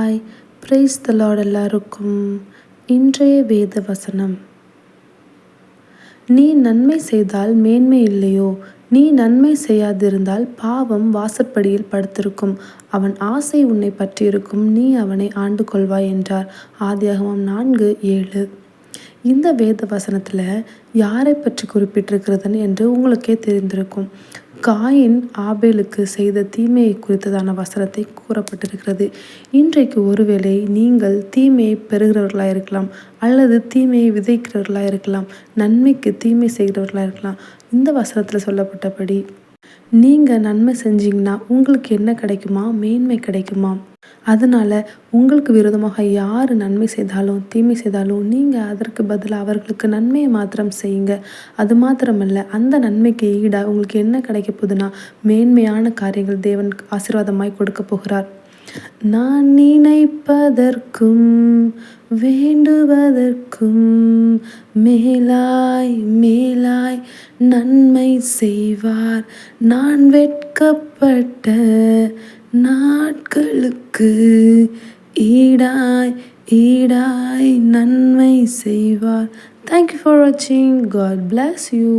Hi, praise the Lord எல்லாருக்கும். இன்றைய வேத வசனம். நீ நன்மை செய்தால் மேன்மை இல்லையோ? நீ நன்மை செய்யாதிருந்தால் பாவம் வாசற்படியில் படுத்திருக்கும். அவன் ஆசை உன்னை பற்றியிருக்கும், நீ அவனை ஆண்டு கொள்வாய் என்றார். ஆதியாகமம் 4:7. இந்த வேத வசனத்தில் யாரை பற்றி குறிப்பிட்டிருக்கிறதுன்னு என்று உங்களுக்கே தெரிந்திருக்கும். காயின் ஆபேலுக்கு செய்த தீமையை குறித்ததான வசனத்தை கூறப்பட்டிருக்கிறது. இன்றைக்கு ஒருவேளை நீங்கள் தீமையை பெறுகிறவர்களாக இருக்கலாம், அல்லது தீமையை விதைக்கிறவர்களாக இருக்கலாம், நன்மைக்கு தீமை செய்கிறவர்களாக இருக்கலாம். இந்த வசனத்தில் சொல்லப்பட்டபடி நீங்கள் நன்மை செஞ்சீங்கன்னா உங்களுக்கு என்ன கிடைக்குமா? மேன்மை கிடைக்குமா? அதனால் உங்களுக்கு விரோதமாக யார் நன்மை செய்தாலும் தீமை செய்தாலும் நீங்கள் அதற்கு பதிலாக அவர்களுக்கு நன்மையை மாத்திரம் செய்யுங்க. அது மாத்திரமல்ல, அந்த நன்மைக்கு ஈடாக உங்களுக்கு என்ன கிடைக்க போகுதுன்னா மேன்மையான காரியங்கள் தேவன் ஆசீர்வாதமாய் கொடுக்க போகிறார். நான் நினைப்பதற்கும் வேண்டுவதற்கும் மேலாய் மேலாய் நன்மை செய்வார். நான் வெட்கப்பட்ட நாட்களுக்கு ஈடாய் ஈடாய் நன்மை செய்வார். Thank you for watching. God bless you.